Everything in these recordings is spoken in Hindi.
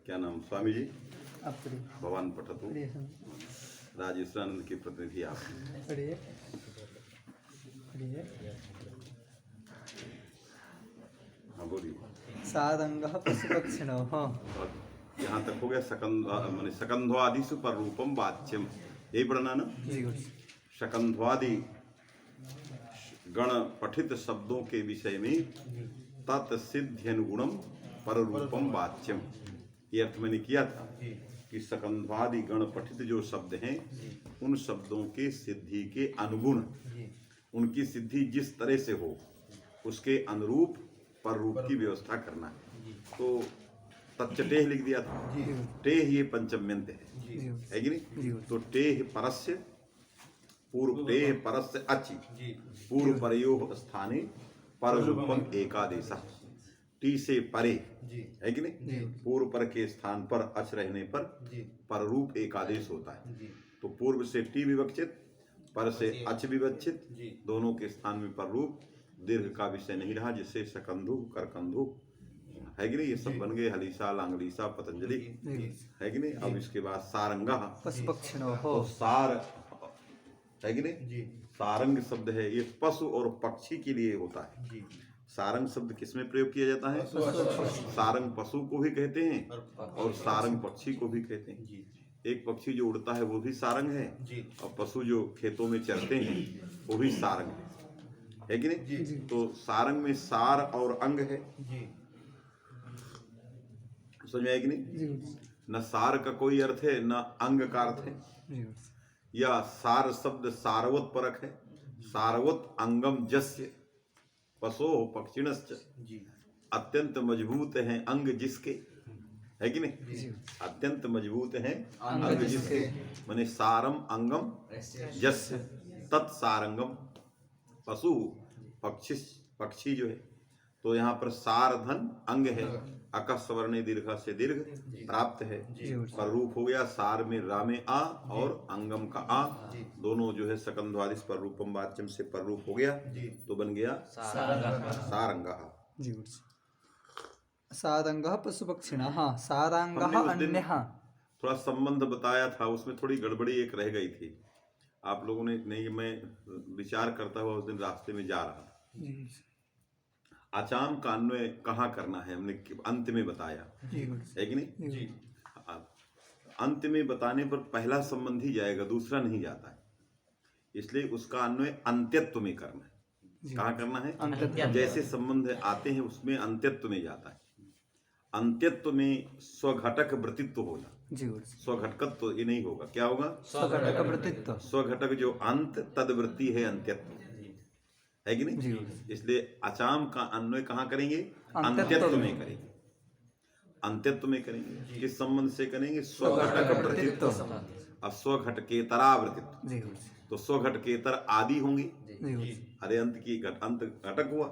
क्या नाम स्वामी जी? अपड़ी भगवान पठतु। राजेश्वरानंद के प्रतिनिधि आप। पढ़िए पढ़िए। हाँ बोलिए। सादंगः पशुपक्षिणः। और यहाँ तक हो गया माने सकंध्वादिषु पर रूपम वाच्यम, यही पढ़ना ना। जी गुरु जी। शकंध्वादि गण पठित शब्दों के विषय में तत्सिद्ध्यनुगुणम पर रूपम वाच्यम, ये अर्थ मैंने किया था कि सकंध्वादि गण पठित जो शब्द हैं उन शब्दों के सिद्धि के अनुगुण, उनकी सिद्धि जिस तरह से हो उसके अनुरूप पर रूप की व्यवस्था करना है। तो तच्चटेह लिख दिया था। टेह ये पंचम्यंत है कि नहीं? तो टेह परस्य पूर्व टेह परस्य अचि पूर्व परयोः स्थाने पर रूपम एकादेश। टी से परे है कि नहीं? पूर्व पर के स्थान पर अच रहने पर रूप एकादेश होता है। तो पूर्व से टी विवक्षित, पर से अच विवक्षित, दोनों के स्थान में पर रूप, दीर्घ का विषय नहीं रहा, जिससे शकंधु करकंधु है कि नहीं, ये सब बन गए। हलीसा लांगलीसा पतंजलि है कि नहीं? अब इसके बाद सारंगा पशुपक्षिणः। तो सार है कि नहीं? सारंग शब्द है, ये पशु और पक्षी के लिए होता है। सारंग शब्द किसमें प्रयोग किया जाता है? सारंग पशु को भी कहते हैं और सारंग पक्षी को भी कहते हैं। एक पक्षी जो उड़ता है वो भी सारंग है, और पशु जो खेतों में चरते हैं वो भी सारंग है कि नहीं? तो सारंग में सार और अंग है, समझ में आया कि नहीं? न सार का कोई अर्थ है न अंग का अर्थ है। या सार शब्द सारवत परक है। सारवत अंगम जस्य पशो पक्षिणश्च, अत्यंत मजबूत हैं अंग जिसके, है कि नहीं? अत्यंत मजबूत हैं अंग जिसके, माने सारम अंगम जस्य तत्सारंगम। पशु पक्षी जो है, तो यहाँ पर सार धन अंग है, अकस सवर्णे दीर्घ से दीर्घ प्राप्त है। पर रूप हो गया सार में रा में आ और अंगम का आ, दोनों जो है सकंध्वादिश पर रूपम वाच्यम से पर रूप हो गया, तो बन गया सारंगः। सादंगः पशुपक्षिणः। सारांगः अन्यः। थोड़ा संबंध बताया था, उसमें थोड़ी गड़बड़ी एक रह गई थी। आप लोगों ने नहीं, मैं विचार करता हुआ उस दिन रास्ते में जा रहा था। आचाम का अन्वय कहाँ करना है हमने अंत में बताया है कि नहीं? अंत में बताने पर पहला संबंधी जाएगा, दूसरा नहीं जाता है, इसलिए उसका अन्वय अंत्यत्व में करना है। कहाँ करना है? जैसे संबंध आते हैं उसमें अंत्यत्व में जाता है। अंत्यत्व में स्वघटक वृत्तित्व होगा, स्वघटकत्व ये नहीं होगा। क्या होगा? स्वघटक वृत्तित्व। स्वघटक जो अंत तदवृत्ति है अंत्यत्व, है कि नहीं? इसलिए अचाम का अन्वय कहाँ करेंगे? अंत्यत्व में करेंगे। अंत्यत्व में करेंगे। किस संबंध से करेंगे? स्वघटक वृत्तित्व। अब स्वघटकेतरा वृत्तित्व, तो स्वघटकेतर आदि होंगे। अरे अंत की अंत घटक हुआ,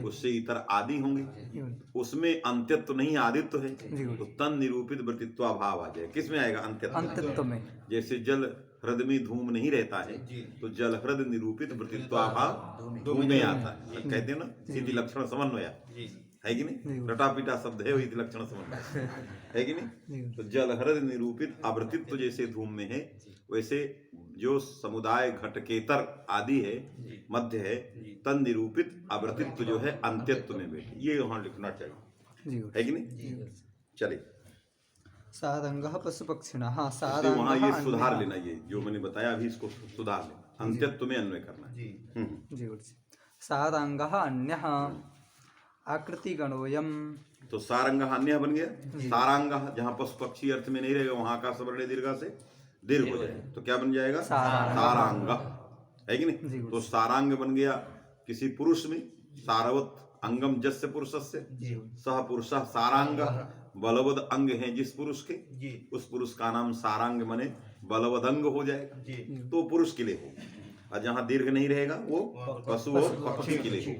उससे इतर आदि होंगे, उसमें अंत्यत्व नहीं आदित्व है, तो तन निरूपित वृत्तित्वाभाव आ जाए। किस में आएगा? अंत्यत्व में। जैसे जल हृदय में धूम नहीं रहता है, तो जल हृदय निरूपित वृत्तित्वाभाव धूम में आता है। कहते हैं ना इति लक्षण समन्वय, है कि नहीं? रटापीटा शब्द है, इति लक्षण समन्वय, है कि नहीं? तो जल हृदय निरूपित अवृत्तित्व जैसे धूम में है, वैसे जो समुदाय घटकेतर आदि है, मध्य है, तन निरूपित अवृत्तित्व जो है अंत्यत्व में बैठे, ये वहां लिखना चाहिए, है कि नहीं? चलिए सादंगः पशुपक्षिणः। वहां ये सुधार लेना, ये जो मैंने बताया अभी इसको सुधार लेना, अंत्यत्व में अन्वय करना है। जी। सादंगः अन्यः आकृति गणोयम। तो सारंगः अन्यः बन गया। सारांगः जहाँ पशु पक्षी अर्थ में नहीं रहेगा वहां का सवर्ण दीर्घ से दीर्घ हो जाएगा, तो क्या बन जाएगा? सारांग, है कि नहीं? तो सारांग बन गया किसी पुरुष में, सारवत अंगम जस्य पुरुषस्य, सह पुरुषः सारांग, बलवद अंग है जिस पुरुष के, उस पुरुष का नाम सारांग माने बलवद अंग हो जाएगा, तो पुरुष के लिए हो। और जहाँ दीर्घ नहीं रहेगा वो पशु और पक्षी के लिए हो।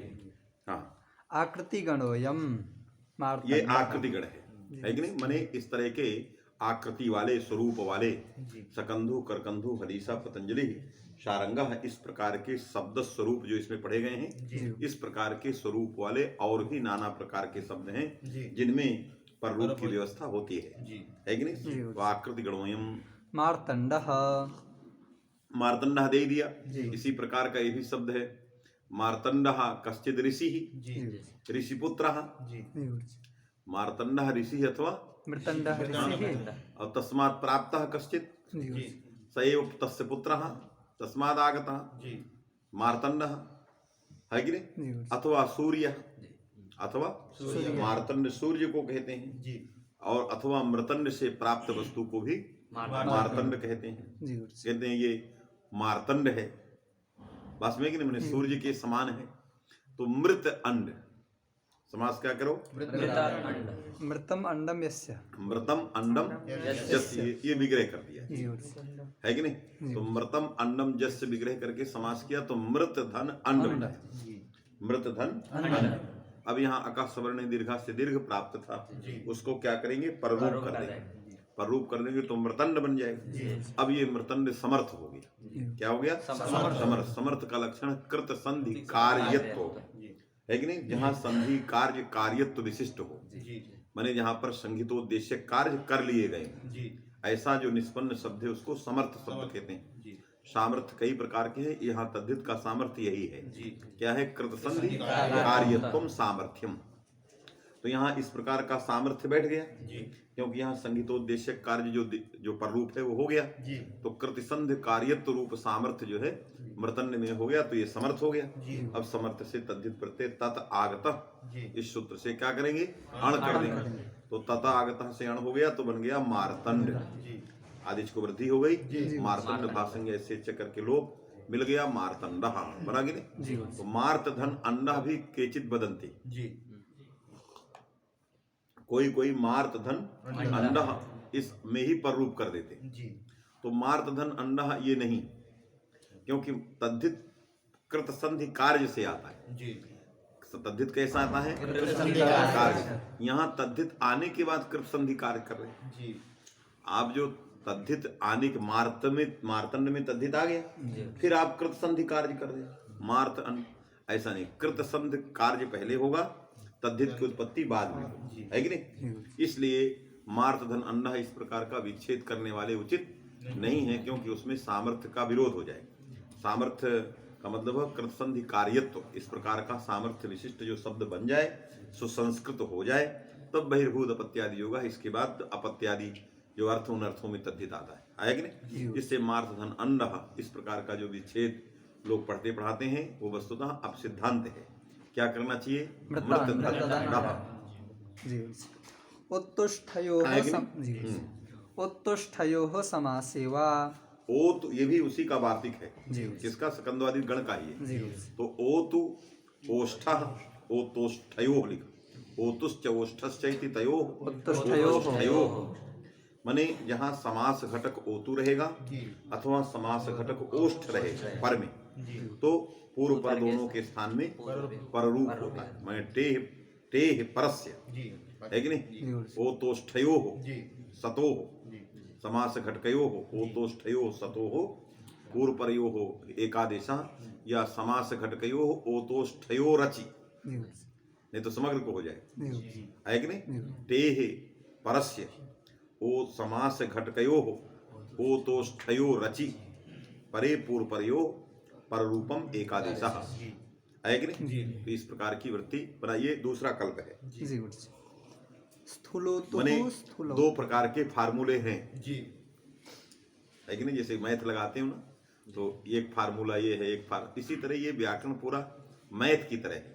हाँ, आकृति गणोयम, ये आकृति गण है कि नहीं? माने इस तरह के आकृति वाले, स्वरूप वाले, सकंधु करकंधु हलीसा पतंजलि शारंगा, इस प्रकार के शब्द स्वरूप जो इसमें पढ़े गए हैं, इस प्रकार के स्वरूप वाले और भी नाना प्रकार के शब्द हैं जिनमें पर रूप की व्यवस्था होती है कि नहीं? जी। तो आकृति गणोयम, मार्तंडः। मार्तंड दे दिया। इसी प्रकार का ये भी शब्द है, मार्तंड कश्चिद ऋषि, ऋषिपुत्र। जी गुरुजी। मार्तंड ऋषि अथवा मृतंडः ऋषिः। और तस्मात् प्राप्त कश्चित जी गुरुजी। सएव तस्य पुत्र तस्माद् आगतः मार्तंड, है कि नहीं? जी गुरुजी। अथवा सूर्य, अथवा मार्तंड सूर्य को कहते हैं, और अथवा मृतंड से प्राप्त वस्तु को भी मार्तंड कहते हैं। जी गुरुजी। कहते हैं ये मार्तंड है, बस में कि नहीं, मैंने सूर्य के समान है। तो मृत अंड, समास क्या करो? मृतम अंडम यस्य। मृतम अंडम जस्य, ये विग्रह कर दिया, जी गुरुजी। है कि नहीं? तो मृतम अंडम जस्य विग्रह करके समास किया, तो मृत धन अंड बना, मृत धन अंड। अब यहाँ आकाश सवर्ण दीर्घा से दीर्घ प्राप्त था, उसको क्या करेंगे? पररूप कर देंगे। पररूप कर देंगे तो मृतंड बन जाएगा। अब ये मृतंड समर्थ हो गया। क्या हो गया? समर्थ। समर्थ का लक्षण कृत संधि कार्यत्व होगा, है कि नहीं? जहाँ संधि कार्य कार्यत्व विशिष्ट हो, माने जहाँ पर संगीतोद्देश्य कार्य कर लिए गए, ऐसा जो निष्पन्न शब्द है उसको समर्थ शब्द कहते हैं। सामर्थ्य कई प्रकार के हैं, यहाँ तद्धित का सामर्थ्य यही है। क्या है? कृत संधि कार्यत्वम सामर्थ्यम। तो यहाँ इस प्रकार का सामर्थ्य बैठ गया, क्योंकि यहाँ संगीतोद्देश्य कार्य जो पररूप है वो हो गया। तो कृतिसंध कार्यत्व रूप सामर्थ्य जो है मृतन्य में हो गया, तो ये समर्थ हो गया। अब समर्थ से तद्धित प्रत्यय तत आगत, इस सूत्र से क्या करेंगे? अण कर देंगे। तो तत आगत से अण हो गया, तो बन गया मार्तंड। आदिश को वृद्धि हो गई, मार्तंड भाषंग ऐसे चक्कर के लोग मिल गया, मार्तंड बना कि नहीं? तो मार्त धन अंडा भी केचित बदंती, कोई कोई मार्त धन अंडा इस में ही पर रूप कर देते। तो मार्त धन अंडा ये नहीं, क्योंकि तद्धित कृत संधि कार्य से आता है। तद्धित कैसा आता है? कार्य। यहाँ तद्धित आने के बाद कृत संधि कार्य कर रहे हैं। आप जो तद्धित आने के मार्तंड में तद्धित आ गया, फिर आप कृत संधि कार्य कर रहे। मार्त ऐसा नहीं, कृत संधि कार्य पहले होगा, तद्धित की उत्पत्ति बाद में होगी, है कि नहीं? इसलिए मार्त धन अन्ना इस प्रकार का विच्छेद करने वाले उचित नहीं है, क्योंकि उसमें सामर्थ्य का विरोध हो जाए। सामर्थ्य का मतलब है कृत संधि कार्यत्व, इस प्रकार का सामर्थ्य विशिष्ट जो शब्द बन जाए, सुसंस्कृत हो जाए, तब बहिर्भूत अपत्यादि होगा। इसके बाद अपत्यादि जो अर्थ उन अर्थों में तद्धित आता है, आया कि नहीं? इससे मार्त धन अन्ना इस प्रकार का जो विच्छेद लोग पढ़ते पढ़ाते हैं वो वस्तुतः अब सिद्धांत है। क्या करना चाहिए? उत्तुष्ठयोः समासेवा। ओ तो ये भी उसी का वार्तिक है, किसका? स्कंदवादी गण का ही है। तो ओ तु ओष्ठः ओतोष्ठयोः लिखा, ओतुश्च ओष्ठश्च इति तयोः ओतोष्ठयोः। माने जहाँ समास घटक ओतु रहेगा अथवा समास घटक ओष्ठ रहेगा पर में, तो पूर्व पर दोनों के स्थान में पररूप होता है। माने टेह परस्य, है कि नहीं? ओतोष्ठयोः सतोः समास घटकयोः ओतोष्ठयोः सतोः पूर्व परयोः एकादेशः, या समास घटकयोः ओतोष्ठयोरचि, नहीं तो समग्र को हो जाए, है कि नहीं? टेह परस्य ओ समास घटकयोः ओतोष्ठयोरचि परे पूर्व परयोः पररूपम एकादेशः, है कि नहीं? तो इस प्रकार की वृत्ति बना। ये दूसरा कल्प है। माने दो प्रकार के फार्मूले हैं, है कि नहीं? जैसे मैथ लगाते हो ना, तो एक फार्मूला ये है, एक इसी तरह ये व्याकरण पूरा मैथ की तरह है।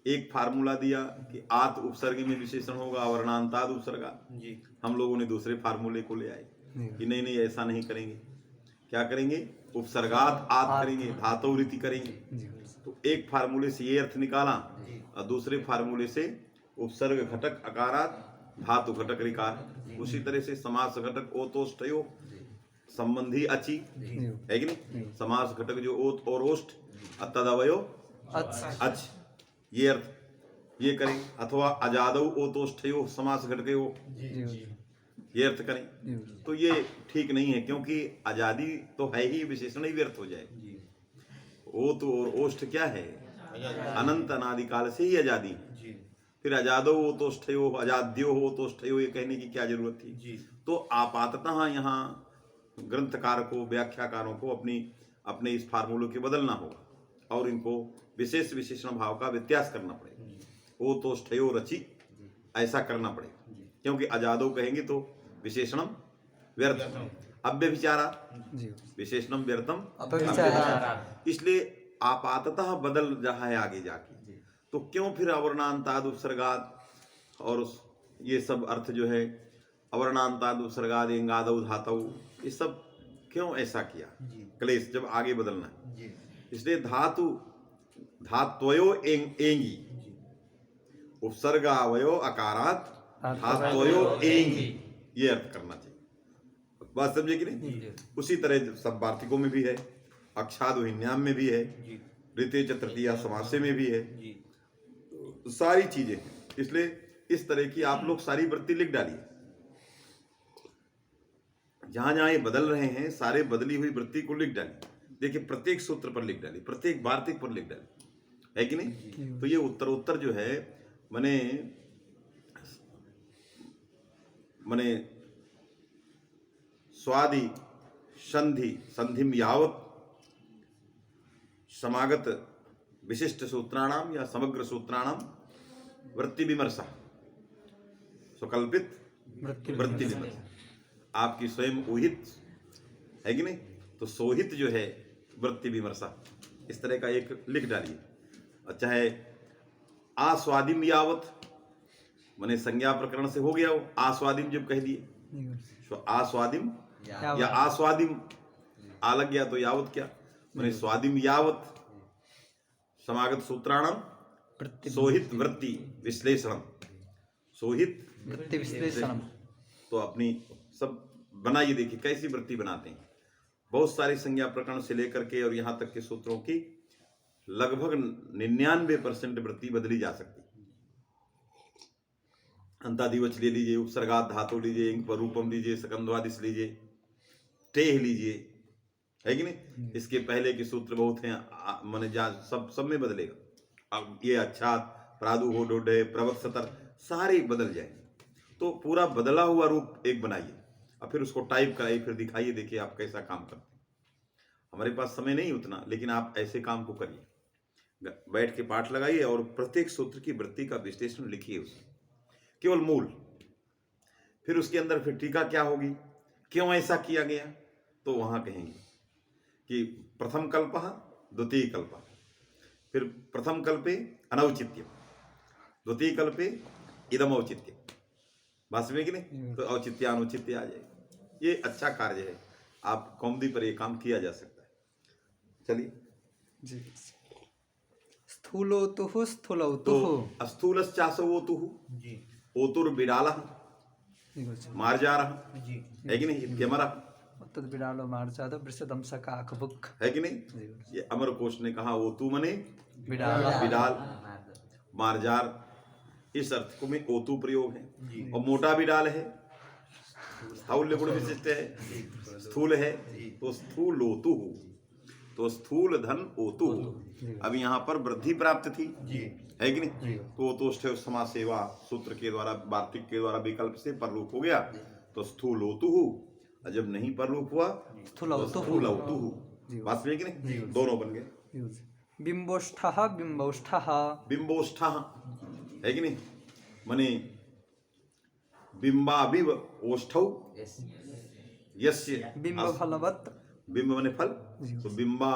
एक फार्मूला दिया कि आत उपसर्ग में विशेषण होगा, वर्णांताद उपसर्गा। हम लोगों ने दूसरे फार्मूले को ले आए कि नहीं नहीं ऐसा नहीं करेंगे। क्या करेंगे? उपसर्गात आत करेंगे, धातु रीति करेंगे। तो एक फार्मूले से ये अर्थ निकाला और दूसरे फार्मूले से उपसर्ग घटक अकारात, धातु घटक ऋकार। उसी तरह से समास घटक ओतोष्ठयो संबंधी अचि, है कि नहीं? समास घटक जो ओत और ओष्ठ तदवयो अच, ये अर्थ ये करें। अथवा अजादौ ओतोष्ठयो समास घटकयो, ये अर्थ करें। तो ये ठीक नहीं है, क्योंकि आजादी तो है ही, विशेषण ही व्यर्थ हो जाए। ओत और ओष्ठ क्या है? अनंत अनादिकाल से ही आजादी है। फिर अजादो हो तो स्थयो, अजाद्यो हो तो स्थयो, ये कहने की क्या जरूरत थी? जी। तो आपाततः यहाँ ग्रंथकार को, व्याख्याकारों को अपने इस फार्मूलों के बदलना होगा और इनको विशेष विशेषण भाव का व्यत्यास करना पड़ेगा। ओ तो स्थयो रचि, ऐसा करना पड़ेगा, क्योंकि अजादो कहेंगे तो विशेषणम व्यर्थम, अव्यभिचारा जी विशेषणम व्यर्थम अपविचारा। इसलिए आपाततः बदल रहा है आगे जाके। तो क्यों फिर अवर्णांताद उपसर्गाद और ये सब अर्थ जो है अवर्णांताद उपसर्गाद एंगादौ धातौ, ये सब क्यों ऐसा किया? क्लेश जब आगे बदलना है, इसलिए धातु धात्वयो एंगी, उपसर्गावयो अकारात धात्वयो एंगी, ये अर्थ करना चाहिए। बात समझे कि नहीं? उसी तरह सब वार्तिकों में भी है, अक्षाद हिन्याम में भी है, ऋते च तृतीया समासे में भी है, सारी चीजें हैं। इसलिए इस तरह की आप लोग सारी वृत्ति लिख डालिए, जहां जहां ये बदल रहे हैं सारे बदली हुई वृत्ति को लिख डालिए। देखिए प्रत्येक सूत्र पर लिख डालिए, प्रत्येक वार्तिक पर लिख डालिए, है कि नहीं? तो ये उत्तर जो है मने स्वादि संधि संधिम यावत समागत विशिष्ट सूत्राणाम या समग्र सूत्राणाम वृत्ति विमर्शा, स्वकल्पित वृत्ति विमर्शा, आपकी स्वयं ऊहित है कि नहीं? तो सोहित जो है वृत्ति विमर्शा, इस तरह का एक लिख डालिए। अच्छा है आस्वादिम यावत, माने संज्ञा प्रकरण से हो गया वो, आस्वादिम जब कह दिए, तो आस्वादिम या आस्वादिम आ लग गया तो यावत क्या, माने स्वादिम यावत समागत सूत्राणाम सोहित वृत्ति विश्लेषण, सोहित वृत्ति विश्लेषण। तो अपनी सब बनाइए, देखिए कैसी वृत्ति बनाते हैं। बहुत सारी संज्ञा प्रकरण से लेकर के और यहाँ तक के सूत्रों की लगभग 99% वृत्ति बदली जा सकती है। अंतादिवच ले लीजिए, उपसर्गात धातु लीजिए, इंग पर रूपम लीजिए, सकंदवादिश लीजिए, टेह लीजिए, है कि नहीं? इसके पहले के सूत्र बहुत हैं, माने जा सब में बदलेगा। अब ये अच्छा प्रादु हो डोडे प्रवत सतर सारे बदल जाएंगे। तो पूरा बदला हुआ रूप एक बनाइए और फिर उसको टाइप कराइए, फिर दिखाइए, देखिए आप कैसा काम करते हैं। हमारे पास समय नहीं उतना, लेकिन आप ऐसे काम को करिए, बैठ के पाठ लगाइए और प्रत्येक सूत्र की वृत्ति का विश्लेषण लिखिए, उसमें केवल मूल, फिर उसके अंदर फिर टीका क्या होगी, क्यों ऐसा किया गया, तो वहां कहेंगे कि प्रथम कल्प द्वितीय कल्प, फिर प्रथम कल्पे अनौचित्यम, द्वितीय कल्पे इदम औचित्यम, बात में कि नहीं? तो औचित्य अनुचित्य आ जाएगा। ये अच्छा कार्य है, आप कौमुदी पर ये काम किया जा सकता है। चलिए जी। स्थूलोतुः स्थूलौतुः, तो स्थूलश्चासवोतुः, ओतुर्बिडालः मार्जारः, है कि नहीं? इत्यमरः, तद बिडालो मार्जाद वृषदम सकाकबुक, है कि नहीं? ये अमर कोश ने कहा ओतु मने बिडाला, बिडाल, मार्जार, इस अर्थ को में ओतु प्रयोग है। और मोटा बिडाल है, स्थूल गुण विशिष्ट है, स्थूल है, तो स्थूल ओतु, तो स्थूल धन ओतु। अब यहाँ पर वृद्धि प्राप्त थी, है कि नहीं? तो ओतोष्ठेय समास सेवा सूत्र के द्वारा, वार्तिक के द्वारा विकल्प से पररूप हो गया, तो स्थूल ओतु। जब नहीं पररूप हुआ तो स्थूल ओतु, बात में कि नहीं? दोनों बन गए। बिंबोष्ठः बिंबौष्ठः, बिंबोष्ठः, है कि नहीं? माने बिंबाविव ओष्ठौ यस्य, बिंब फलवत्, बिंब माने फल, तो बिंबा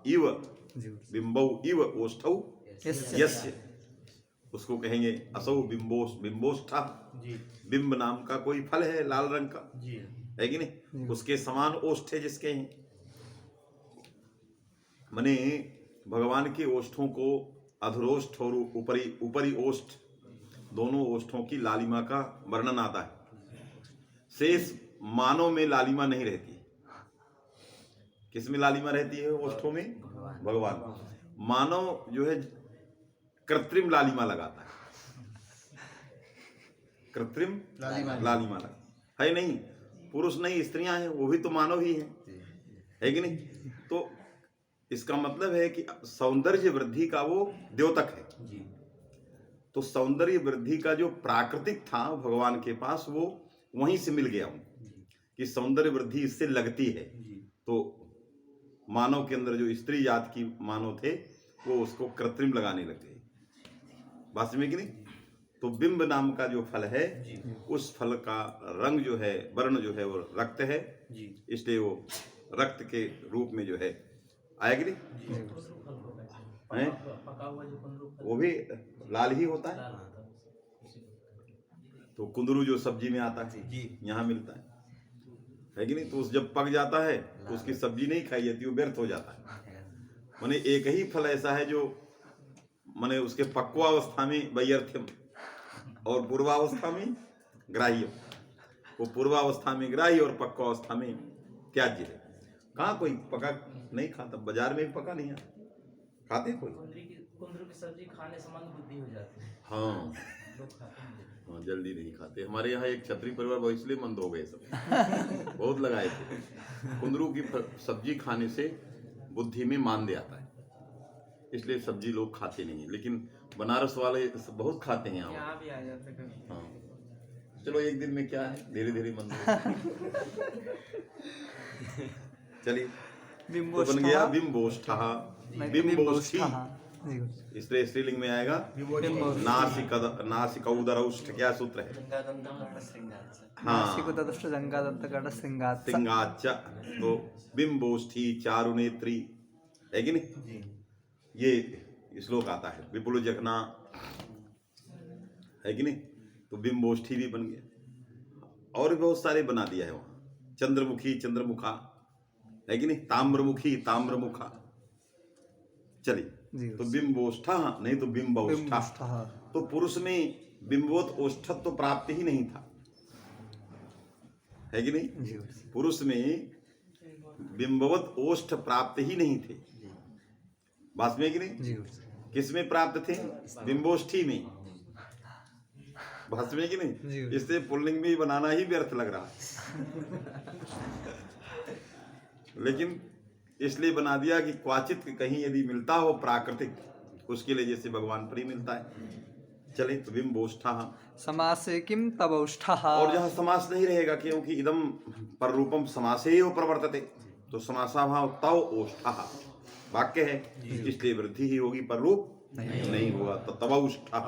इव, बिंबौ इव ओष्ठौ यस्य, उसको कहेंगे असौ बिंबोष्ठा। बिंब नाम का कोई फल है लाल रंग का, है कि नहीं? उसके समान ओष्ठ है जिसके हैं, माने भगवान के ओष्ठों को अधरोष्ठ और ऊपरी ओष्ठ, दोनों ओष्ठों की लालिमा का वर्णन आता है। शेष मानव में लालिमा नहीं रहती, किस में लालिमा रहती है? ओष्ठों में भगवान। मानव जो है कृत्रिम लालिमा लगाता है, कृत्रिम लालिमा लगा है नहीं, पुरुष नहीं, स्त्रियां हैं, वो भी तो मानव ही है कि नहीं? तो इसका मतलब है कि सौंदर्य वृद्धि का वो द्योतक है, तो सौंदर्य वृद्धि का जो प्राकृतिक था भगवान के पास, वो वहीं से मिल गया उनको कि सौंदर्य वृद्धि इससे लगती है। तो मानव के अंदर जो स्त्री जात की मानव थे वो उसको कृत्रिम लगाने लग गए। बात में कि नहीं? तो बिंब नाम का जो फल है उस फल का रंग जो है, वर्ण जो है वो रक्त है, इसलिए वो रक्त के रूप में जो है आएगी नहीं है? वो भी लाल ही होता है। तो कुंदरू जो सब्जी में आता है यहाँ मिलता है कि नहीं? तो उस जब पक जाता है तो उसकी सब्जी नहीं खाई जाती, वो व्यर्थ हो जाता है। माने एक ही फल ऐसा है जो माने उसके पक्वावस्था में वैयर्थ्यम और पूर्वावस्था में ग्राह्य। वो पूर्वावस्था में ग्राह्य और पक्वावस्था में त्याज्य है। कहाँ कोई पका नहीं खाता, बाजार में भी पका नहीं है, खाते कोई? कुंदरू की सब्जी खाने से मंदबुद्धि हो जाती है। हाँ लोग खाते हैं। हाँ, जल्दी नहीं खाते। हमारे यहाँ एक क्षत्रिय परिवार बहुत इसलिए मंद हो गए सब, बहुत लगाए थे। कुंदरू की सब्जी खाने से बुद्धि में मांदे आता है, इसलिए सब्जी लोग खाते नहीं, लेकिन बनारस वाले बहुत खाते हैं यहाँ भी आ जाते हैं कभी। हाँ, चलो एक दिन में क्या है, धीरे धीरे मंद चलिए। तो बन गया बिंबोष्ठः, बिंबोष्ठी। इसलिए स्त्रीलिंग में आएगा नासिकौदरौष्ठ। क्या सूत्र है? हाँ, सिंगाच। तो बिंबोष्ठी चारुनेत्री है कि नहीं? ये श्लोक आता है। विपुल जखना है कि नहीं? तो बिंबोष्ठी भी बन गया। और भी बहुत सारे बना दिया है वहां। चंद्रमुखी चंद्रमुखा है कि नहीं? ताम्रमुखी ताम्रमुखा। चलिए, तो बिंबोष्ठा नहीं तो बिंबौष्ठा। तो पुरुष में बिंबोत ओष्ठत्व तो प्राप्त ही नहीं था, है कि नहीं? पुरुष में बिंबवत ओष्ठ प्राप्त ही नहीं थे। बात में कि नहीं? किस में प्राप्त थे? बिंबोष्ठी में। बात में कि नहीं? इससे पुल्लिंग में ही बनाना ही व्यर्थ लग रहा है। लेकिन इसलिए बना दिया कि क्वाचित कहीं यदि मिलता हो प्राकृतिक, उसके लिए जैसे भगवान पर ही मिलता है। चले, तो बिंबोष्ठः समासे किम तवौष्ठः। और जहाँ समास नहीं रहेगा, क्योंकि इदम पर रूपम समासे एव प्रवर्तते, तो समासाभाव तव ओष्ठः वाक्य है, इसलिए वृद्धि ही होगी, पर रूप नहीं होगा। तो तवौष्ठः।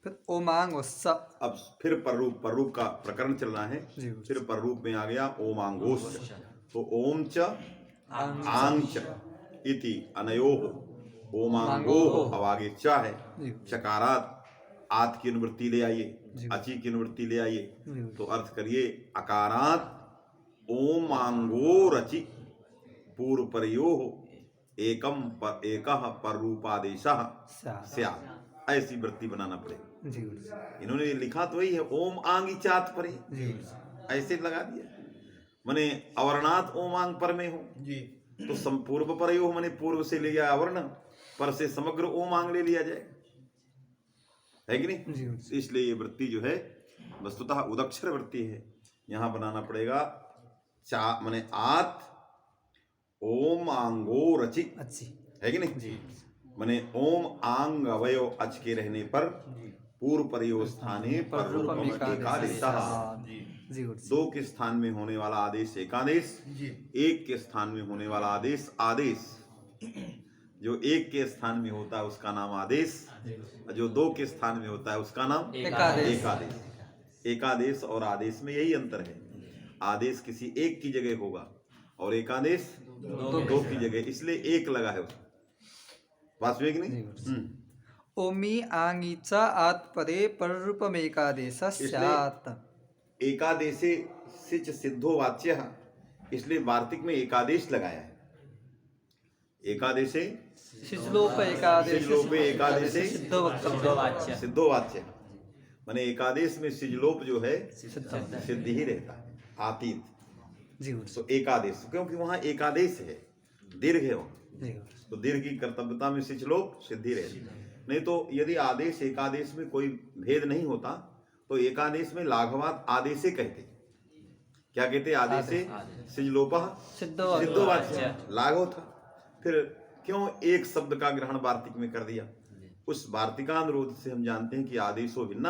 फिर ओमांगोस्स। अब फिर पर रूप का प्रकरण चल रहा है। फिर पर रूप में आ गया ओमांगोस्। तो ओम च आंग च इति अनयोः ओमांगोः। अब आगे च है, चकारात आत की अनुवृत्ति ले आइए, अची की अनुवृत्ति ले आइए, तो अर्थ करिए अकारात ओमांगोरचि पूर्व परयोः एकम पर एकः पर रूपादेशः स्यात्। ऐसी वृत्ति बनाना पड़ेगा। इन्होंने लिखा तो वही है, ओम आंगी चात परे, ऐसे लगा दिया। माने अवर्णात ओम आंग पर में हो तो संपूर्व पर हो, माने पूर्व से ले गया अवर्ण, पर से समग्र ओम आंग ले लिया जाए, है कि नहीं? इसलिए ये वृत्ति जो है वस्तुतः उदक्षर वृत्ति है। यहाँ बनाना पड़ेगा चा माने आत ओम आंगो रचि, है कि नहीं? माने ओम आंग अवयव अच के रहने पर पूर्व परयो स्थाने पर रूपम एकादेशः। दो के स्थान में होने वाला आदेश एकादेश, एक के स्थान में होने वाला आदेश आदेश। जो एक के स्थान में होता है उसका नाम आदेश, जो दो के स्थान में होता है उसका नाम एकादेश। एकादेश और आदेश में यही अंतर है। आदेश किसी एक की जगह होगा और एकादेश दो की जगह, इसलिए एक लगा है उसमें। वास्तविक नहीं? ओमी आंगी च आत परे पररूपमेकादेशः स्यात्। एकादेशे सिच सिद्धो वाच्य, इसलिए वार्तिक में एकादेश लगाया है। एकादेशे सिज्लोप एकादेशे सिद्धो वाच्य, माने एकादेश में सिजलोप जो है सिद्ध ही रहता है, आतीत। तो एकादेश, क्योंकि वहां एकादेश है, दीर्घ है वहां, तो दीर्घ की कर्तव्यता में सिजलोप सिद्धि रहती है। नहीं तो यदि आदेश एकादेश में कोई भेद नहीं होता तो एकादेश में लाघवात आदेशे कहते। क्या कहते? आदेशे सिजलोपः सिद्धोवाच्य, लाघव था। फिर क्यों एक शब्द का ग्रहण वार्तिक में कर दिया? उस वार्तिकानुरोध से हम जानते हैं कि आदेशो भिन्न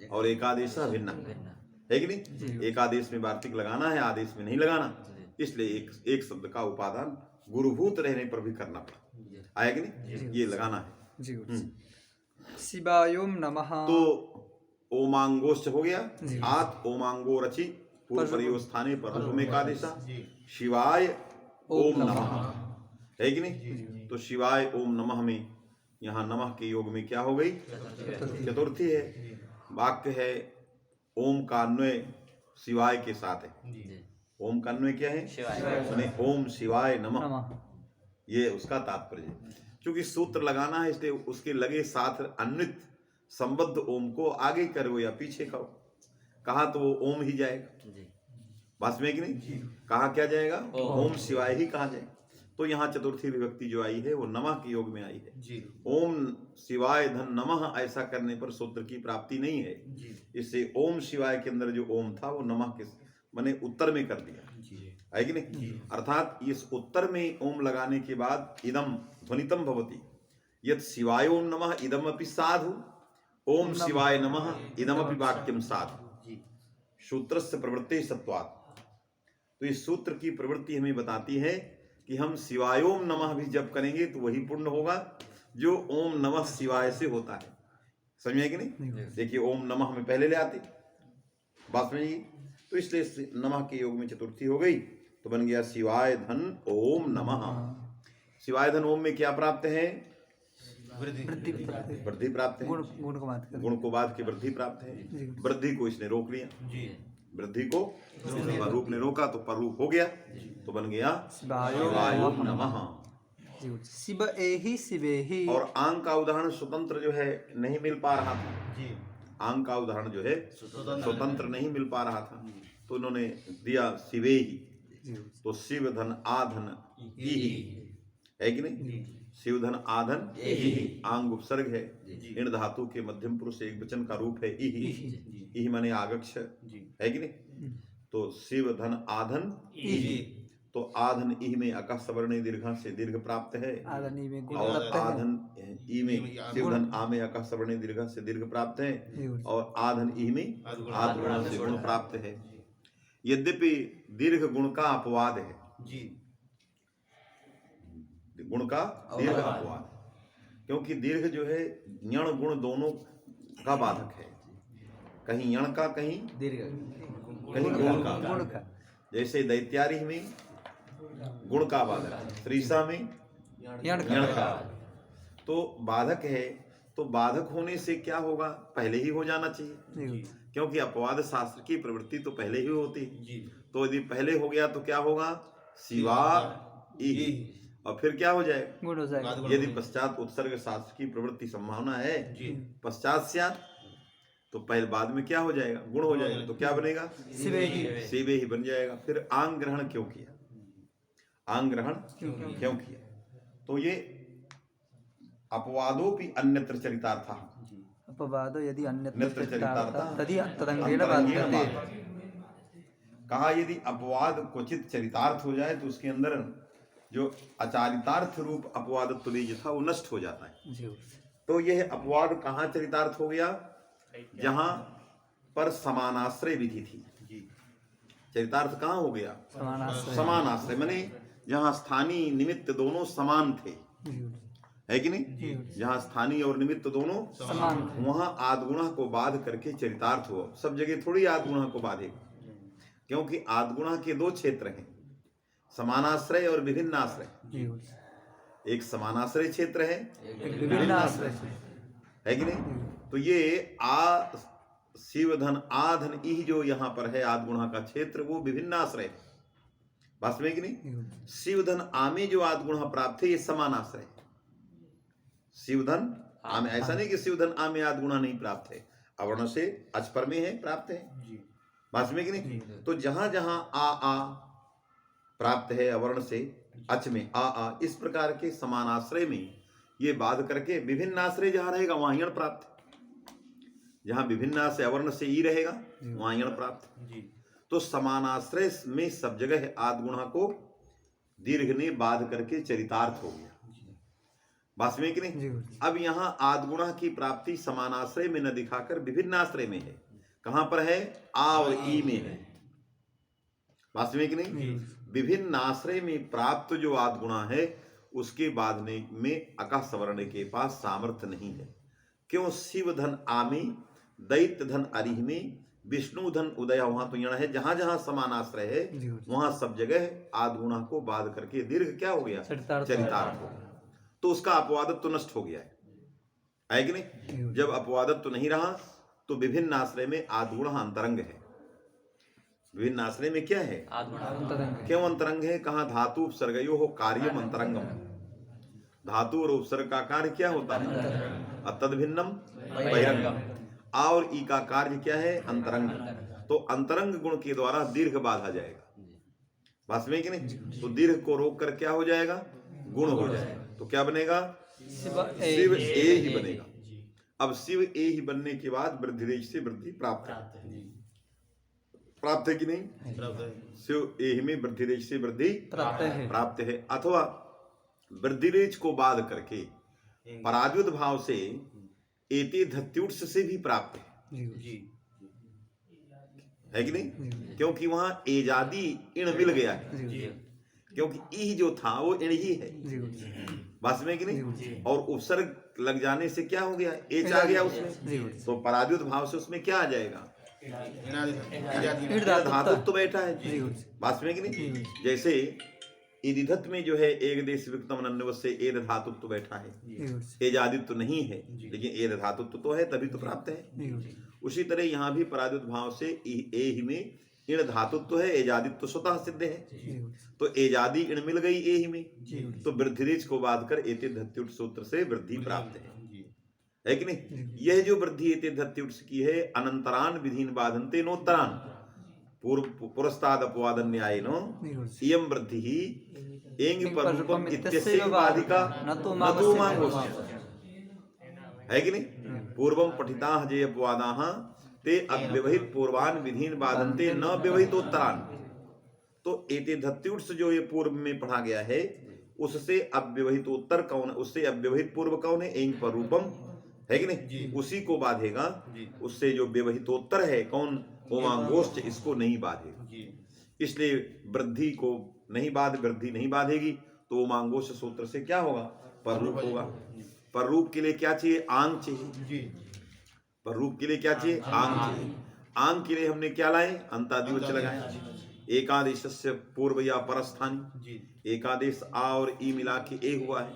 और एकादेश भिन्न है कि नहीं। एकादेश में वार्तिक लगाना है, आदेश में नहीं लगाना, इसलिए एक शब्द का उपादान गुरुभूत रहने पर भी करना पड़ा, आया कि नहीं, ये लगाना है। जी गुरु जी। शिवाय ओम नमः। तो ओमांगोश्च हो गया, आत ओमांगो रचि पूर्व परिवस्थाने पर रूप में एकादेशा, शिवाय ओम नमः, है कि नहीं। तो शिवाय ओम नमः में यहाँ नमः के योग में क्या हो गई, चतुर्थी है। वाक्य है ओम का अन्वय शिवाय के साथ है। ओम का अन्वय क्या है, सुने, ओम शिवाय नमः, ये उसका तात्पर्य है। क्योंकि सूत्र लगाना है इसलिए उसके लगे साथ अन्वित संबद्ध ओम को आगे करो या पीछे करो, कहा तो वो ओम ही जाएगा, बस में कि नहीं, कहा क्या जाएगा, ओम शिवाय ही कहा जाएगा। तो यहाँ चतुर्थी विभक्ति जो आई है वो नमः के योग में आई है। ओम शिवाय धन नमः ऐसा करने पर सूत्र की प्राप्ति नहीं है, इससे ओम शिवाय के अंदर जो ओम था वो नमः के माने उत्तर में कर दिया है कि नहीं। अर्थात इस उत्तर में ओम लगाने के बाद इदम ध्वनितम भवति, यत् शिवाय ओम नमः इदमपि साधु, ओम शिवाय नमः इदमपि वाक्यम साधु, सूत्रस्य प्रवृत्ति सत्वात्। तो इस सूत्र की प्रवृत्ति हमें बताती है कि हम शिवाय ओम नमः भी जब करेंगे तो वही पूर्ण होगा जो ओम नमः शिवाय से होता है, समझे कि नहीं। देखिए ओम नमः में पहले ले आते, बात समझिए। तो इसलिए नमः के योग में चतुर्थी हो गई, तो बन गया शिवाय धन ओम नमः। शिवाय धन ओम में क्या प्राप्त है, वृद्धि प्राप्त है, गुण को बाद की वृद्धि प्राप्त है। वृद्धि को इसने रोक लिया, वृद्धि को रूप ने रोका तो पररूप हो गया, तो बन गया शिवाय ओम नमः। शिव एहि शिवेहि। और आंग का उदाहरण स्वतंत्र जो है नहीं मिल पा रहा था, आंग का उदाहरण जो है स्वतंत्र नहीं मिल पा रहा था, तो उन्होंने दिया शिवे ही। तो शिव धन आधन इहि है कि नहीं, शिव धन आधन इहि, आंग उपसर्ग है, इन धातु के मध्यम पुरुष एक वचन का रूप है इहि, इहि माने आगक्ष है कि नहीं। तो शिव धन आधन इहि, तो आधन इहि में अकः सवर्ण दीर्घ से दीर्घ प्राप्त है, और आधन ई में शिव धन आ में अकः सवर्ण दीर्घ से दीर्घ प्राप्त है, और आधन ई में आध गुण से गुण प्राप्त है। यद्यपि दीर्घ गुण का अपवाद है, गुण का दीर्घ अपवाद, क्योंकि दीर्घ जो है यण गुण दोनों का बाधक है, कहीं यण का कहीं कहीं गुण का। जैसे दैत्यारी में गुण का बाधक है, श्रीसा में यण का, तो बाधक है। तो बाधक होने से क्या होगा, पहले ही हो जाना चाहिए, क्योंकि अपवाद शास्त्र की प्रवृत्ति तो पहले ही होती है। तो यदि पहले हो गया तो क्या होगा, शिवा इहि, और फिर क्या हो जाएगा, गुण हो जाएगा। यदि पश्चात उत्सर्ग शास्त्र की प्रवृत्ति संभावना है पश्चात तो पहले बाद में क्या हो जाएगा, गुण हो जाएगा, तो क्या बनेगा, शिवे ही बन जाएगा। फिर आंग ग्रहण क्यों किया, आंग ग्रहण क्यों किया, तो ये अपवादोपि अन्यत्र चरितार्थ, अपवादो यदि अन्यत्र चरितार्थ तदि तदंगेन बाध्यते। कहा यदि अपवाद क्वचित चरितार्थ हो जाए तो उसके अंदर जो अचारितार्थ रूप अपवादत्व बीज था वो नष्ट हो जाता है। तो यह अपवाद कहाँ चरितार्थ हो गया, जहां पर समानाश्रय विधि थी। चरितार्थ कहाँ हो गया, समानाश्रय माने जहां स्थानीय निमित्त दोनों समान थे, है कि नहीं। जहां स्थानीय और निमित्त दोनों समान, वहां आदगुणा को बाध करके चरितार्थ हुआ। सब जगह थोड़ी आदगुणा को बाधेगा, क्योंकि आदगुणा के दो क्षेत्र हैं, समानाश्रय और विभिन्न आश्रय। एक समानाश्रय क्षेत्र है, एक विभिन्न आश्रय है कि नहीं। तो ये शिव धन आधन इहि जो यहाँ पर है आदगुणा का क्षेत्र, वो विभिन्न आश्रय है, बस में कि नहीं। शिव धन आमे जो आदगुणा प्राप्त है ये समान आश्रय है। शिव धन आमे, ऐसा नहीं कि शिव धन आमे आदगुणा नहीं प्राप्त है, अवर्ण से अचपर में है, प्राप्त है, बस में कि नहीं। तो जहां जहां आ प्राप्त है अवर्ण से अच में आ, इस प्रकार के समान आश्रय में ये बाध करके विभिन्न आश्रय जहां रहेगा वहां यण प्राप्त, जहां विभिन्न आश्रय अवर्ण से ई रहेगा वहां यण प्राप्त। तो समानाश्रय में सब जगह आदगुणा को दीर्घ ने बाध करके चरितार्थ हो गया। बात में कि नहीं। जी गुरु जी। अब यहाँ आदगुणा की प्राप्ति समानाश्रय में न दिखाकर विभिन्न आश्रय में है। कहां पर है? आ और ई में है। बात में कि नहीं। विभिन्न आश्रय में प्राप्त जो आदगुणा है उसके बांधने में अका सवर्ण के पास सामर्थ्य नहीं है। क्यों? शिव धन आमी, दैत्य धन अरिह में, विष्णु धन उदय, वहां तो यण है। जहां जहां समान आश्रय है वहां सब जगह आदगुणा को बाध करके दीर्घ क्या हो गया? चरितार्थ हो गया। तो उसका अपवादत्व तो नष्ट हो गया है कि नहीं। जब अपवादत्व तो नहीं रहा तो विभिन्न आश्रय में आदगुण अंतरंग है। विभिन्न आश्रय में क्या है? क्यों अंतरंग है? कहा धातु उपसर्गयो हो कार्यम अंतरंगम। धातु और उपसर्ग का कार्य क्या होता है? अतद भिन्नम बहिरंगम। आ और ई का कार्य क्या है? अंतरंग। तो अंतरंग गुण के द्वारा दीर्घ बाधा जाएगा। बात में कि नहीं। तो दीर्घ को रोक कर क्या हो जाएगा? गुण हो जाएगा। तो क्या बनेगा? शिव ए ही बनेगा। अब शिव ए ही बनने के बाद वृद्धि रेश से वृद्धि प्राप्त है। प्राप्त है कि नहीं? शिव ए ही में वृद्धि रेश से वृद्धि प्राप्त है। अथवा वृद्धि रेच को बाध करके पराजुत भाव से एते धत्युट्स से भी प्राप्त है कि नहीं। क्योंकि वहां एजादी इण मिल गया है। क्योंकि ई जो था वो इण ही है। बस में कि नहीं। और उपसर्ग लग जाने से क्या हो गया? एच आ गया उसमें। तो पराजुत भाव से उसमें क्या आ जाएगा? धातुत्व तो बैठा है। बस में कि नहीं। जैसे ईदिधत में जो है एक देश विक्तम अन्य से एद धातुत्व तो बैठा है। एजादित्व तो नहीं है लेकिन एद धातुत्व तो है, तभी तो प्राप्त है। उसी तरह यहाँ भी पराजुत भाव से ए ही में इण धातुत्व है, एजादित्व स्वतः सिद्ध है। तो एजादी इण मिल गई ए ही में, तो वृद्धिरेच को बाध कर एते धत्युट सूत्र से वृद्धि प्राप्त है कि नहीं। यह जो वृद्धि एते धत्युट की है, अनंतरान विधीन बाधन्ते नोत्तरान पुरस्ताद अपवादन न्याय नो इयं वृद्धि ही एंग पररूपम इत्यस्य बाधिका न तो मांगोस्य। है कि नहीं। पूर्वम पठिताः जे अपवादाः ते अव्यवहित पूर्वान विधीन बाधन्ते न व्यवहितोत्तरान। तो एते धत्युट्स जो ये पूर्व में पढ़ा गया है उससे अव्यवहितोत्तर कौन? उससे अव्यवहित पूर्व कौन है? एंग पररूपम है कि नहीं। उसी को बाधेगा। उससे जो व्यवहितोत्तर है कौन? ओमांगोष्ठ, इसको नहीं बाधेगा। इसलिए वृद्धि को नहीं वृद्धि नहीं बाधेगी। तो ओमांगोष्ठ सूत्र से क्या होगा? पररूप होगा। पररूप के लिए क्या चाहिए? आंग चाहिए। पररूप के लिए क्या चाहिए? आंग चाहिए। आंग के लिए हमने क्या लाए? अंतादिवच लगाए। एकादेशस्य पूर्व या परस्थानी, एकादेश आ और ई मिला के ए हुआ है,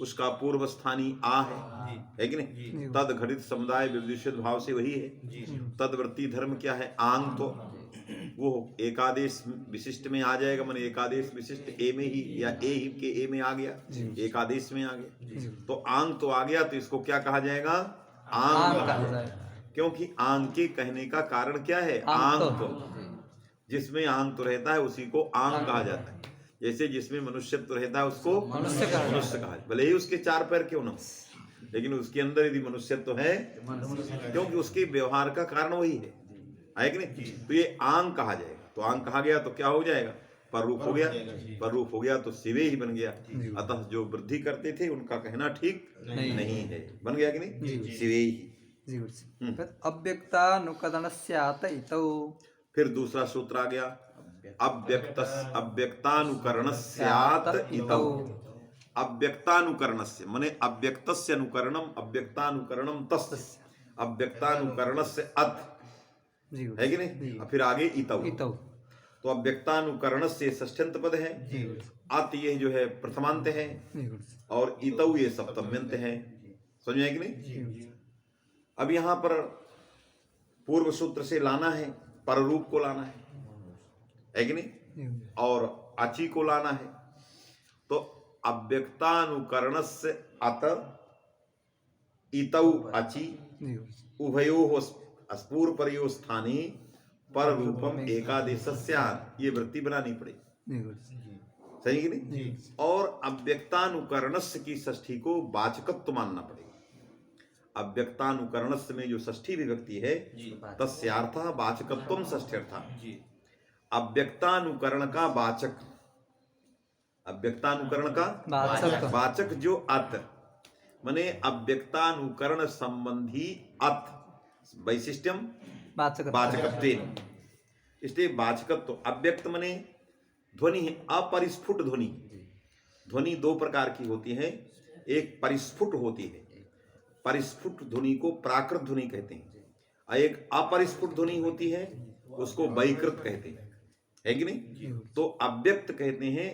उसका पूर्व स्थानी आ है कि नहीं। तद घटित समुदाय विविधित भाव से वही है। तदवृत्ति धर्म क्या है? आंग। तो वो एकादेश विशिष्ट में आ जाएगा। माने एकादेश विशिष्ट ए में ही या ए ही के ए में आ गया, एकादेश में आ गया। तो आंग तो आ गया, तो इसको क्या कहा जाएगा? आंग कहा जाएगा। क्योंकि आंग के कहने का कारण क्या है? आंग। तो जिसमें आंग तो रहता है उसी को आंग कहा जाता है। जैसे जिसमें मनुष्यत्व रहता है उसको मनुष्य कहा। भले ही उसके चार पैर क्यों न, लेकिन उसके अंदर यदि मनुष्यत्व है, क्योंकि उसके व्यवहार का कारण वही है कि नहीं। तो ये आंग कहा जाएगा। तो आंग कहा गया तो क्या हो जाएगा? पररूप हो गया। पररूप हो गया तो शिवे ही बन गया। अतः जो वृद्धि करते थे उनका कहना ठीक नहीं है। बन गया कि नहीं? शिवे ही। अव्यक्तानुकरणस्यात् इतौ। फिर दूसरा सूत्र आ गया, अव्यक्तानुकरणस्यात् इतौ। अव्यक्तानुकरणस्य माने अव्यक्तस्य अनुकरणम, अव्यक्तानुकरणम तस्य, अव्यक्तानुकरणस्य अत है कि नहीं। फिर आगे इतौ। तो अव्यक्तानुकरणस्य षष्ठ्यंत पद है, अत ये जो है प्रथमांत है, और इतौ ये सप्तम्यंत है। समझ में है कि नहीं। अब यहाँ पर पूर्व सूत्र से लाना है, पररूप को लाना है कि नहीं, और अची को लाना है। तो अव्यक्तानुकरणस्य अत इतौ अची उभयोः स्फूर्परयो स्थाने पररूपम एकादेशस्यात्। ये वृत्ति बनानी पड़ेगी। सही कि नहीं। और अव्यक्तानुकरणस्य की षष्ठी को वाचकत्व मानना पड़ेगा। अव्यक्तानुकरणस्य में जो षष्ठी विभक्ति है तस्यार्थः वाचकत्वम षष्ठ्यर्थः। अव्यक्तानुकरण का वाचक, अव्यक्तानुकरण का वाचक जो अत माने अव्यक्तानुकरण संबंधी अत वैशिष्ट्यम वाचकत्व वाचकत्वेन। इसलिए वाचकत्व अव्यक्त माने ध्वनि है, अपरिस्फुट ध्वनि। ध्वनि दो प्रकार की होती है, एक परिस्फुट होती है, परिस्फुट ध्वनि को प्राकृत ध्वनि कहते हैं, और एक अपरिस्फुट ध्वनि होती है, उसको वैकृत कहते हैं, है कि नहीं? तो अव्यक्त कहते हैं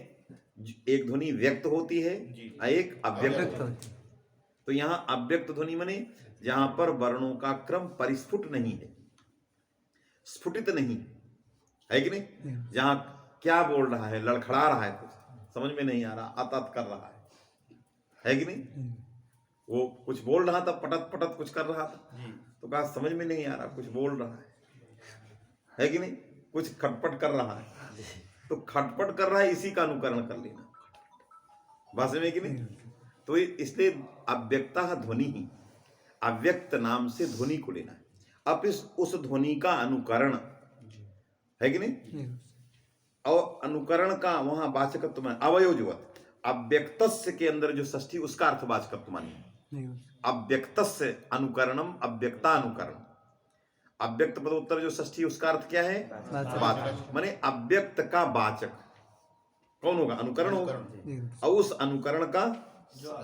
एक ध्वनि व्यक्त होती है और एक अव्यक्त होती है। तो यहाँ अव्यक्त ध्वनि माने जहां पर वर्णों का क्रम परिस्फुट नहीं है, स्फुटित नहीं है कि नहीं? जहां क्या बोल रहा है, लड़खड़ा रहा है, कुछ समझ में नहीं आ रहा, अत कर रहा है कि नहीं? वो कुछ बोल रहा था, पटत पटत कुछ कर रहा था, तो कहा समझ में नहीं आ रहा, कुछ बोल रहा है कि नहीं? कुछ खटपट कर रहा है, तो खटपट कर रहा है, इसी का अनुकरण कर लेना, भाषा में कि नहीं? तो इसलिए अव्यक्ता ध्वनि ही, अव्यक्त नाम से ध्वनि को लेना है। अब इस उस ध्वनि का अनुकरण है कि नहीं? और अनुकरण का वहां वाचकत्व में अवयोजवत, अव्यक्तस्य के अंदर जो षष्ठी, उसका अर्थ वाचकत्व मानिए। अव्यक्तस्य अनुकरणम अव्यक्तानुकरण, अव्यक्त पदोत्तर जो षष्ठी, उसका अर्थ क्या है? वाचक। माने अव्यक्त का वाचक कौन होगा? अनुकरण होगा, और उस अनुकरण का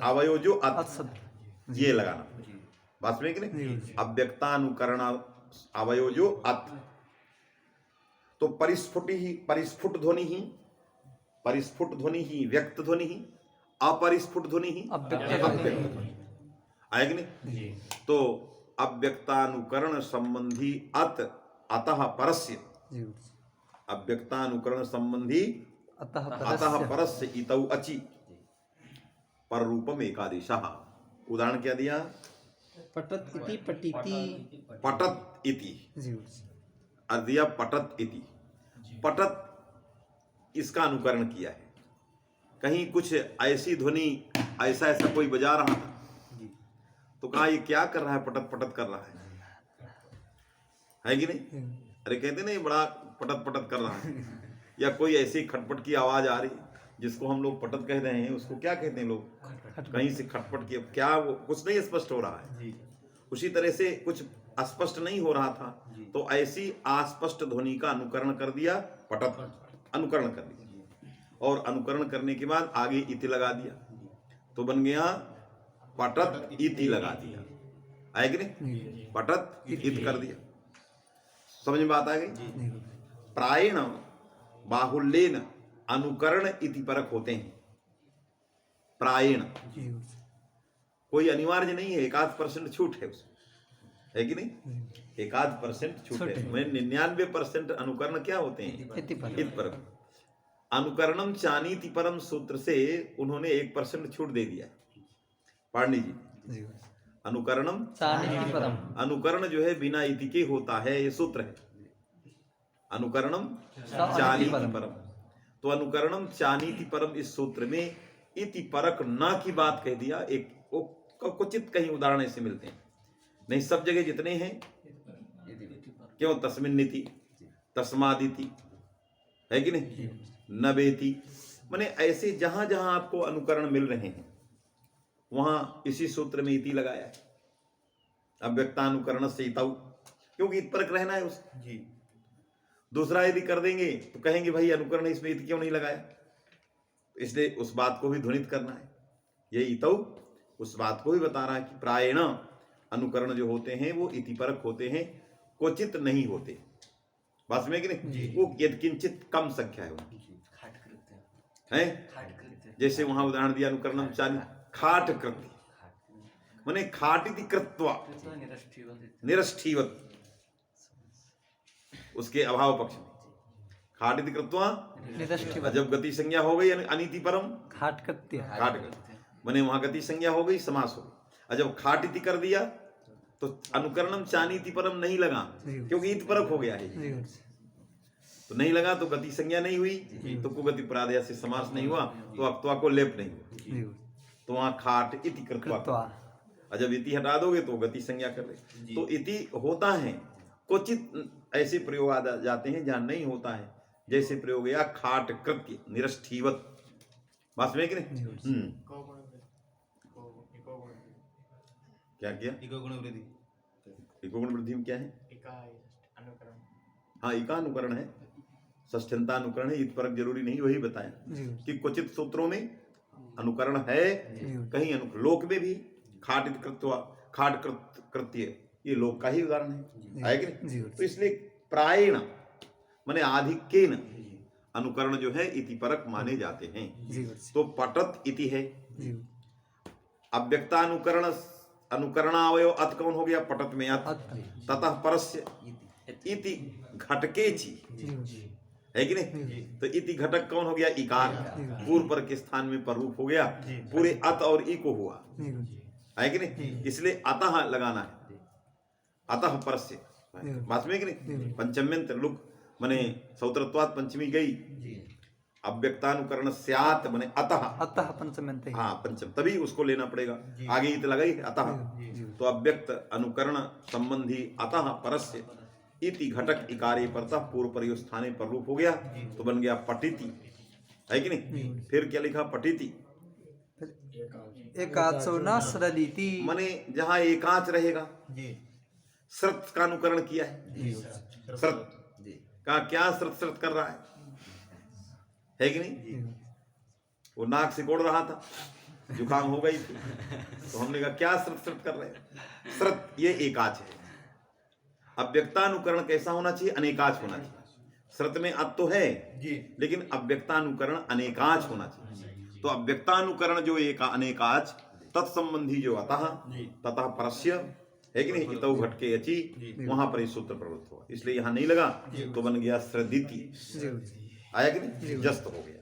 अवयोजो अत, ये लगाना बात में कि नहीं? अव्यक्तानुकरण अवयोजो अत। तो परिस्फुट ध्वनि ही, परिस्फुट ध्वनि ही व्यक्त ध्वनि ही, अपरिस्फुट ध्वनि ही अव्यक्त ध्वनि, आए कि नहीं? तो अव्यक्तानुकरण संबंधी अत, अतः परस्य, अव्यक्तानुकरण संबंधी अतः परस्य इतौ अचि, पर रूपम एकादेशः। उदाहरण क्या दिया? पटत इति पटिति, पटत इति, अर्थ दिया पटत इति। पटत इसका अनुकरण किया है, कहीं कुछ ऐसी ध्वनि, ऐसा कोई बजा रहा था, तो कहा ये क्या कर रहा है, पटत पटत कर रहा है कि नहीं? अरे कहते नहीं बड़ा पटत पटत कर रहा है, या कोई ऐसी खटपट की आवाज आ रही, जिसको हम लोग पटत कह रहे हैं, उसको क्या कहते हैं लोग? कहीं से खटपट की, क्या वो कुछ नहीं स्पष्ट हो रहा है, उसी तरह से कुछ अस्पष्ट नहीं हो रहा था, तो ऐसी अस्पष्ट ध्वनि का अनुकरण कर दिया, पटत अनुकरण कर दिया, और अनुकरण करने के बाद आगे इति लगा दिया, तो बन गया पटत इति लगा दिया, आए कि नहीं? पटत इत कर दिया, समझ में बात आ गई? प्रायण बाहुल्येन अनुकरण इति परक होते हैं। प्रायण कोई अनिवार्य नहीं है, 1% छूट है उसमें, है कि नहीं? 1% छूट है, मैं 99% अनुकरण क्या होते हैं? इत परक। अनुकरणम चानीति परम सूत्र से उन्होंने 1% छूट दे दिया। पांडे जी, अनुकरणम चानीति परम, अनुकरण जो है बिना इति के होता है, ये सूत्र है। अनुकरणम चानीति परम, तो अनुकरणम चानीति परम इस सूत्र में इति परक न की बात कह दिया। एक क्वचित कहीं उदाहरण ऐसे मिलते हैं, नहीं सब जगह जितने हैं क्यों तस्मिन् नीति, तस्मादिति, है कि नहीं? नवेति, माने ऐसे जहां जहां आपको अनुकरण मिल रहे हैं वहां इसी सूत्र में इति लगाया है। अव्यक्तानुकरण से इतौ, क्योंकि इत परक रहना है उस। दूसरा यदि कर देंगे तो कहेंगे भाई अनुकरण इसमें इति क्यों नहीं लगाया, इसलिए उस बात को भी ध्वनित करना है। ये इतौ उस बात को भी बता रहा है कि प्रायण अनुकरण जो होते हैं वो इति परक होते हैं, क्वचित नहीं होते। बात में कि नहीं? वो यत्किंचित कम संख्या है उनकी, है? जैसे वहां उदाहरण दिया अनुकरणम चाली खाट कृत्य, माने खाटिति कृत्वा निरष्ठीवत, उसके अभाव पक्ष में खाटिति कृत्वा निरष्ठीवत। जब गति संज्ञा हो गई अनिति परम खाट कृत्य, खाट कृत्य माने वहां गति संज्ञा हो गई, समास हो गई। और जब खाटिति कर दिया तो अनुकरणम चानीति परम नहीं लगा, क्योंकि इत परक हो गया है, तो नहीं लगा, तो गति संज्ञा नहीं हुई, तो को गति प्रादया से समास नहीं हुआ, तो अक्त्वा को लेप नहीं हुआ, तो वहां खाट इति कृत्वा। और जब इति हटा दोगे तो गति संज्ञा कर ले। तो इति होता है, क्वचित ऐसे प्रयोग आ जाते हैं जहां नहीं होता है, जैसे प्रयोग या खाट कृत्य निरष्ठीवत। बात में कि नहीं? क्या किया? इको गुण वृद्धि। इको गुण वृद्धि में क्या है? अनुकरण। हाँ, इकानुकरण है, षष्ठ्यंतानुकरण है, इतपरक जरूरी नहीं, वही बताया जी कि क्वचित सूत्रों में अनुकरण है, कहीं लोक में भी खाट कृत्वा खाट कृत्य, ये लोक का ही उदाहरण है कि नहीं? जी तो इसलिए प्रायेण माने आधिक्येन अनुकरण जो है इति परक माने जाते हैं। जी तो पटत इति है, जी अव्यक्तानुकरण अनुकरणावयव अत कौन हो गया? पटत में अत, अत ततः परस्य इति घटकेचि, है कि नहीं? तो इति घटक कौन हो गया? इकार, पूर्व पर के स्थान में पररूप हो गया, पूरे अत और ई को हुआ, है कि नहीं? इसलिए अतः लगाना है, अतः परस्य, बात में कि नहीं? पंचम्यंत लुक माने सौत्रत्वात् पंचमी गई, अव्यक्तानुकरण स्यात् माने अतः, अतः पंचम्यन्ते। हाँ पंचम, तभी उसको लेना पड़ेगा, आगे इत लगाई अतः, तो अव्यक्त अनुकरण संबंधी अतः परस्य इति घटक इकारे परतः पूर्व परियो स्थाने पर रूप हो गया, तो बन गया पठिति, है कि नहीं? फिर क्या लिखा? पठिति एकाचो न सरलीति, माने जहाँ एकाच रहेगा, श्रत का अनुकरण किया है, श्रत का क्या श्रत श्रत कर रहा है कि नहीं? वो नाक से गोड़ रहा था, जुकाम हो गई थी, तो हमने कहा क्या श्रत श्रत कर रहे हैं? श्रत ये एकाच है। अव्यक्तानुकरण कैसा होना चाहिए? अनेकाच होना चाहिए। श्रत में अत तो है लेकिन अव्यक्तानुकरण अनेकाच होना चाहिए। तो अव्यक्तानुकरण जो एक अनेकाच, तत्संबंधी जो अतः ततः परस्य, है कि नहीं? इतौ घटके अचि, वहां पर इस सूत्र प्रवृत्त हुआ, इसलिए यहां नहीं लगा तो बन गया श्रदिति, आया कि नहीं? जस्त हो गया।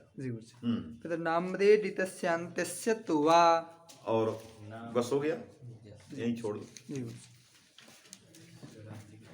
फिर नामरे डितस्यांतस्य तुवा, और बस हो गया, यहीं छोड़ दो। जी